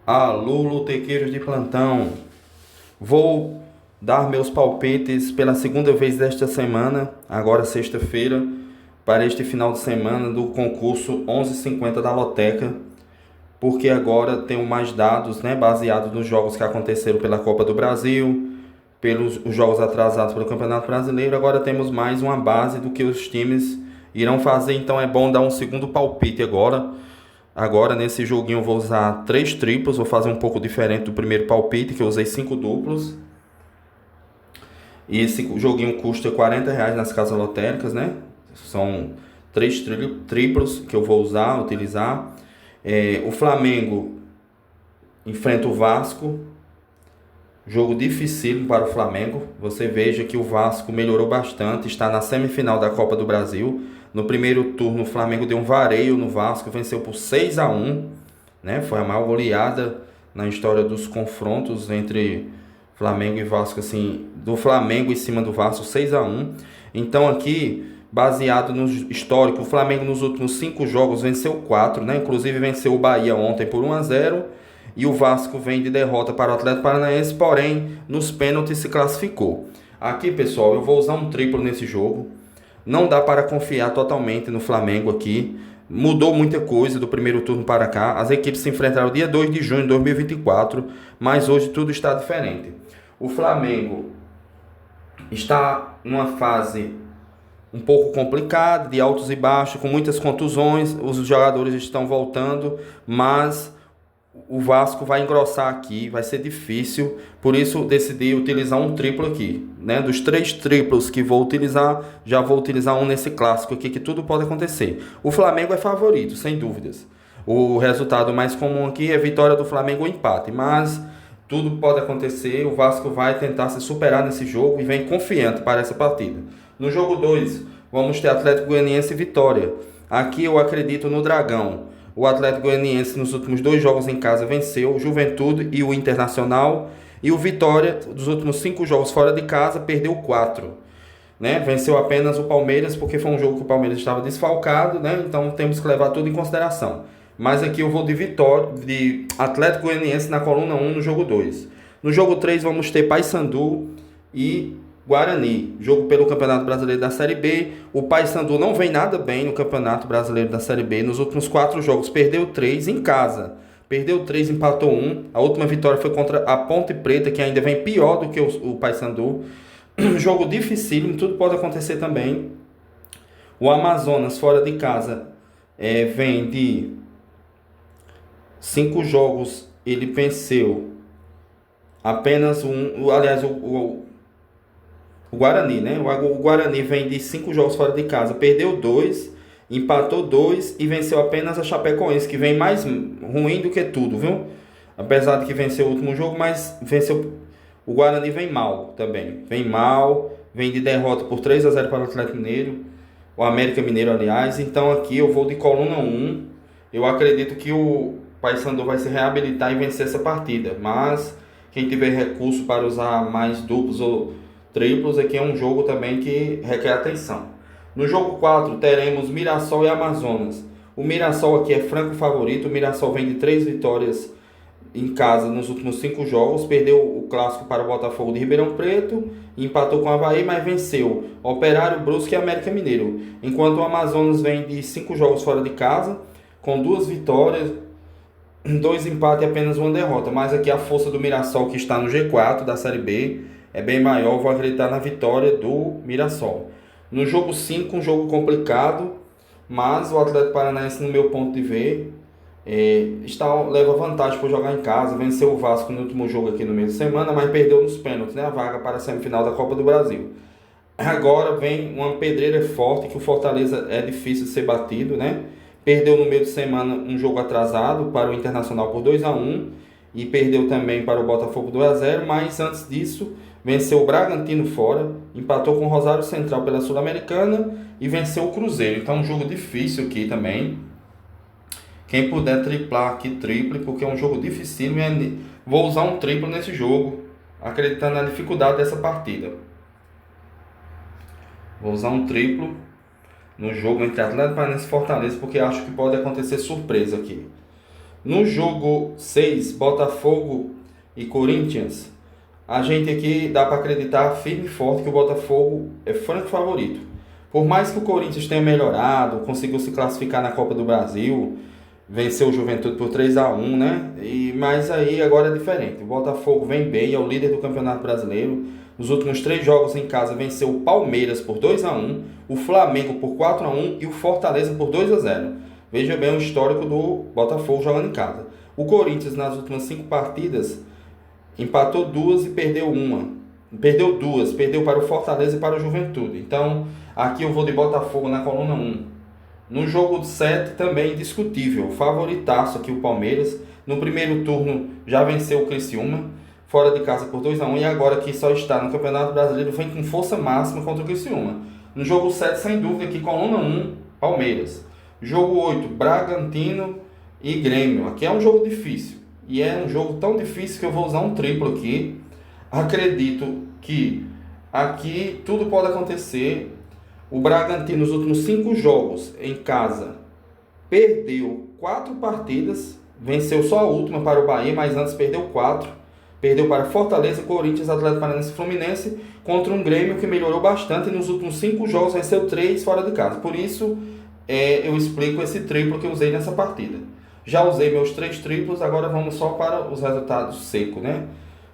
Alô, lotequeiros de plantão. Vou dar meus palpites pela segunda vez desta semana, agora sexta-feira, para este final de semana do concurso 1150 da Loteca, porque agora tenho mais dados, né, baseados nos jogos que aconteceram pela Copa do Brasil, pelos os jogos atrasados pelo Campeonato Brasileiro. Agora temos mais uma base do que os times irão fazer, então é bom dar um segundo palpite agora. Agora nesse joguinho eu vou usar 3 triplos, vou fazer um pouco diferente do primeiro palpite, que eu usei 5 duplos. E esse joguinho custa R$ 40 nas casas lotéricas, né? São 3 triplos que eu vou utilizar. O Flamengo enfrenta o Vasco. Jogo dificílimo para o Flamengo. Você veja que o Vasco melhorou bastante, está na semifinal da Copa do Brasil. No primeiro turno, o Flamengo deu um vareio no Vasco, venceu por 6-1, né? Foi a maior goleada na história dos confrontos entre Flamengo e Vasco, assim, do Flamengo em cima do Vasco, 6-1. Então aqui, baseado no histórico, o Flamengo nos últimos 5 jogos venceu 4, né? Inclusive venceu o Bahia ontem por 1-0. E o Vasco vem de derrota para o Atlético Paranaense, porém, nos pênaltis se classificou. Aqui, pessoal, eu vou usar um triplo nesse jogo. Não dá para confiar totalmente no Flamengo aqui. Mudou muita coisa do primeiro turno para cá. As equipes se enfrentaram dia 2 de junho de 2024, mas hoje tudo está diferente. O Flamengo está numa fase um pouco complicada, de altos e baixos, com muitas contusões. Os jogadores estão voltando, mas o Vasco vai engrossar aqui, vai ser difícil, por isso decidi utilizar um triplo aqui, né? Dos 3 triplos que vou utilizar, já vou utilizar um nesse clássico aqui, que tudo pode acontecer. O Flamengo é favorito, sem dúvidas. O resultado mais comum aqui é vitória do Flamengo ou empate, mas tudo pode acontecer. O Vasco vai tentar se superar nesse jogo e vem confiante para essa partida. No jogo 2, vamos ter Atlético Goianiense e Vitória. Aqui eu acredito no Dragão. O Atlético Goianiense nos últimos 2 jogos em casa venceu o Juventude e o Internacional. E o Vitória, dos últimos 5 jogos fora de casa, perdeu 4. Né? Venceu apenas o Palmeiras, porque foi um jogo que o Palmeiras estava desfalcado, né? Então temos que levar tudo em consideração. Mas aqui eu vou de Atlético Goianiense na coluna 1 no jogo 2. No jogo 3 vamos ter Paysandu e Guarani, jogo pelo Campeonato Brasileiro da Série B. O Paysandu não vem nada bem no Campeonato Brasileiro da Série B. Nos últimos 4 jogos, perdeu 3 em casa. Perdeu 3, empatou 1. A última vitória foi contra a Ponte Preta, que ainda vem pior do que o Paysandu. Jogo dificílimo, tudo pode acontecer também. O Amazonas, fora de casa, vem de 5 jogos, ele venceu apenas um. Aliás, o Guarani, né? O Guarani vem de 5 jogos fora de casa, perdeu 2, empatou 2 e venceu apenas a Chapecoense, que vem mais ruim do que tudo, viu? Apesar de que venceu o último jogo, mas venceu. O Guarani vem mal também. Vem mal, vem de derrota por 3-0 para o Atlético Mineiro, o América Mineiro, aliás. Então aqui eu vou de coluna 1. Eu acredito que o Paysandu vai se reabilitar e vencer essa partida, mas quem tiver recurso para usar mais duplos ou triplos, aqui é um jogo também que requer atenção. No jogo 4 teremos Mirassol e Amazonas. O Mirassol aqui é franco favorito. O Mirassol vem de 3 vitórias em casa nos últimos 5 jogos. Perdeu o clássico para o Botafogo de Ribeirão Preto, empatou com o Avaí, mas venceu Operário, Brusque e América Mineiro. Enquanto o Amazonas vem de 5 jogos fora de casa, com 2 vitórias, 2 empates e apenas 1 derrota. Mas aqui a força do Mirassol, que está no G4 da Série B, é bem maior. Vou acreditar na vitória do Mirassol. No jogo 5, um jogo complicado, mas o Atlético Paranaense, no meu ponto de ver, leva vantagem por jogar em casa. Venceu o Vasco no último jogo aqui no meio de semana, mas perdeu nos pênaltis, né? A vaga para a semifinal da Copa do Brasil. Agora vem uma pedreira forte, que o Fortaleza é difícil de ser batido, né? Perdeu no meio de semana um jogo atrasado para o Internacional por 2-1 e perdeu também para o Botafogo 2-0, mas antes disso venceu o Bragantino fora, empatou com o Rosário Central pela Sul-Americana e venceu o Cruzeiro. Então um jogo difícil aqui também. Quem puder triplar aqui, triple, porque é um jogo difícil. Vou usar um triplo nesse jogo, acreditando na dificuldade dessa partida. Vou usar um triplo no jogo entre Atlético Paranaense e Fortaleza, porque acho que pode acontecer surpresa aqui. No jogo 6, Botafogo e Corinthians, a gente aqui dá para acreditar firme e forte que o Botafogo é franco favorito. Por mais que o Corinthians tenha melhorado, conseguiu se classificar na Copa do Brasil, venceu o Juventude por 3-1, né? Mas aí agora é diferente. O Botafogo vem bem, é o líder do Campeonato Brasileiro. Nos últimos 3 jogos em casa venceu o Palmeiras por 2-1, o Flamengo por 4-1 e o Fortaleza por 2-0. Veja bem o histórico do Botafogo jogando em casa. O Corinthians nas últimas 5 partidas empatou 2 e perdeu 1. Perdeu 2, perdeu para o Fortaleza e para o Juventude. Então, aqui eu vou de Botafogo na coluna 1. No jogo 7 também indiscutível, favoritaço aqui o Palmeiras. No primeiro turno já venceu o Criciúma, fora de casa por 2-1, e agora que só está no Campeonato Brasileiro vem com força máxima contra o Criciúma. No jogo 7, sem dúvida, aqui coluna 1, Palmeiras. Jogo 8, Bragantino e Grêmio. Aqui é um jogo difícil, e é um jogo tão difícil que eu vou usar um triplo aqui. Acredito que aqui tudo pode acontecer. O Bragantino, nos últimos 5 jogos em casa, perdeu 4 partidas, venceu só a última para o Bahia, mas antes perdeu 4. Perdeu para Fortaleza, Corinthians, Atlético Paranaense e Fluminense, contra um Grêmio que melhorou bastante e nos últimos 5 jogos venceu 3 fora de casa. Por isso, eu explico esse triplo que eu usei nessa partida. Já usei meus 3 triplos, agora vamos só para os resultados secos, né?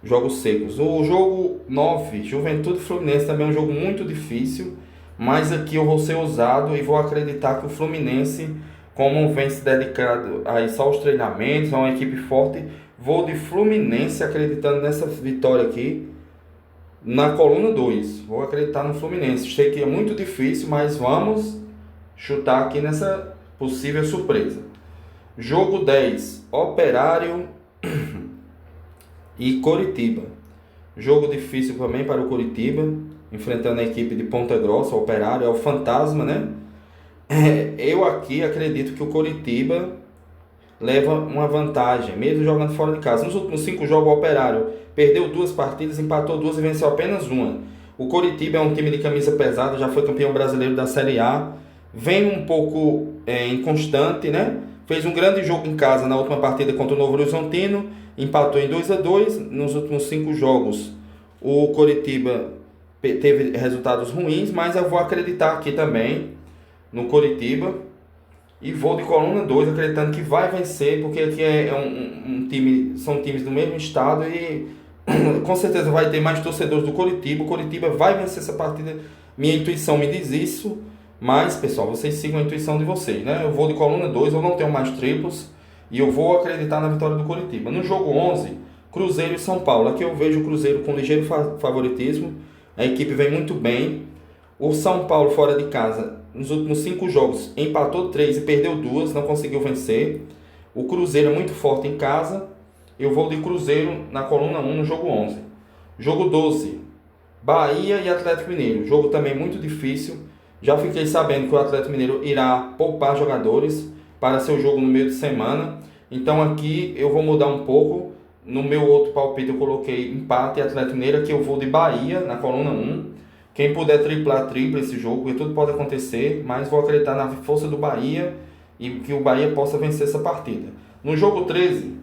Jogos secos. O jogo 9, Juventude e Fluminense, também é um jogo muito difícil, mas aqui eu vou ser ousado e vou acreditar que o Fluminense, como vem se dedicado aí só aos treinamentos, é uma equipe forte, vou de Fluminense acreditando nessa vitória aqui na coluna 2. Vou acreditar no Fluminense. Sei que é muito difícil, mas vamos chutar aqui nessa possível surpresa. Jogo 10, Operário e Coritiba. Jogo difícil também para o Coritiba, enfrentando a equipe de Ponta Grossa, o Operário, é o fantasma, né? Eu aqui acredito que o Coritiba leva uma vantagem, mesmo jogando fora de casa. Nos últimos 5 jogos, o Operário perdeu 2 partidas, empatou 2 e venceu apenas 1. O Coritiba é um time de camisa pesada, já foi campeão brasileiro da Série A, vem um pouco inconstante, né? Fez um grande jogo em casa na última partida contra o Novo Horizontino, empatou em 2-2. Nos últimos 5 jogos, o Coritiba teve resultados ruins, mas eu vou acreditar aqui também no Coritiba e vou de coluna 2, acreditando que vai vencer, porque aqui é um time, são times do mesmo estado e com certeza vai ter mais torcedores do Coritiba. O Coritiba vai vencer essa partida, minha intuição me diz isso, mas pessoal, vocês sigam a intuição de vocês, né? Eu vou de coluna 2, eu não tenho mais triplos e eu vou acreditar na vitória do Coritiba. No jogo 11, Cruzeiro e São Paulo, aqui eu vejo o Cruzeiro com ligeiro favoritismo. A equipe vem muito bem. O São Paulo fora de casa, nos últimos 5 jogos, empatou 3 e perdeu 2, não conseguiu vencer. O Cruzeiro é muito forte em casa. Eu vou de Cruzeiro na coluna 1 no jogo 11. Jogo 12, Bahia e Atlético Mineiro. Jogo também muito difícil. Já fiquei sabendo que o Atlético Mineiro irá poupar jogadores para seu jogo no meio de semana. Então aqui eu vou mudar um pouco. No meu outro palpite eu coloquei empate e Atlético Mineiro, aqui eu vou de Bahia na coluna 1. Quem puder tripla esse jogo, porque tudo pode acontecer, mas vou acreditar na força do Bahia e que o Bahia possa vencer essa partida. No jogo 13,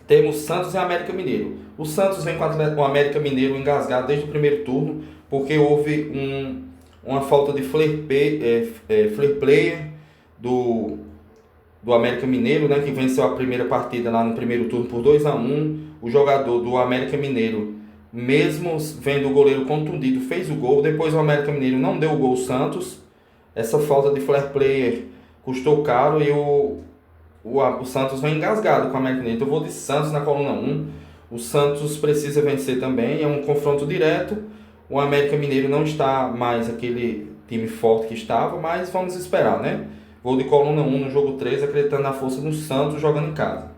temos Santos e América Mineiro. O Santos vem com o América Mineiro engasgado desde o primeiro turno, porque houve uma falta de fair play do América Mineiro, né, que venceu a primeira partida lá no primeiro turno por 2-1. O jogador do América Mineiro, mesmo vendo o goleiro contundido, fez o gol. Depois o América Mineiro não deu o gol ao Santos. Essa falta de fair play custou caro e o Santos vem engasgado com o América Mineiro. Então eu vou de Santos na coluna 1. O Santos precisa vencer também, é um confronto direto. O América Mineiro não está mais aquele time forte que estava, mas vamos esperar, né? Vou de coluna 1 no jogo 13, acreditando na força do Santos jogando em casa.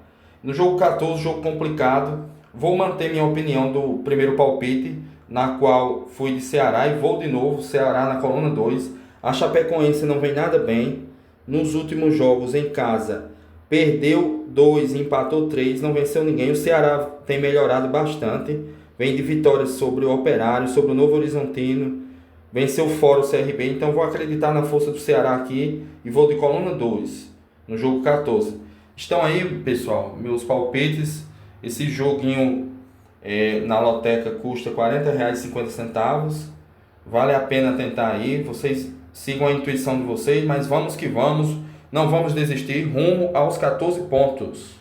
No jogo 14, jogo complicado, vou manter minha opinião do primeiro palpite, na qual fui de Ceará, e vou de novo, Ceará na coluna 2. A Chapecoense não vem nada bem. Nos últimos jogos em casa, perdeu 2, empatou 3, não venceu ninguém. O Ceará tem melhorado bastante, vem de vitórias sobre o Operário, sobre o Novo Horizontino, venceu fora o CRB, então vou acreditar na força do Ceará aqui e vou de coluna 2 no jogo 14. Estão aí, pessoal, meus palpites. Esse joguinho na loteca custa R$ 40,50. Vale a pena tentar aí. Vocês sigam a intuição de vocês, mas vamos que vamos. Não vamos desistir rumo aos 14 pontos.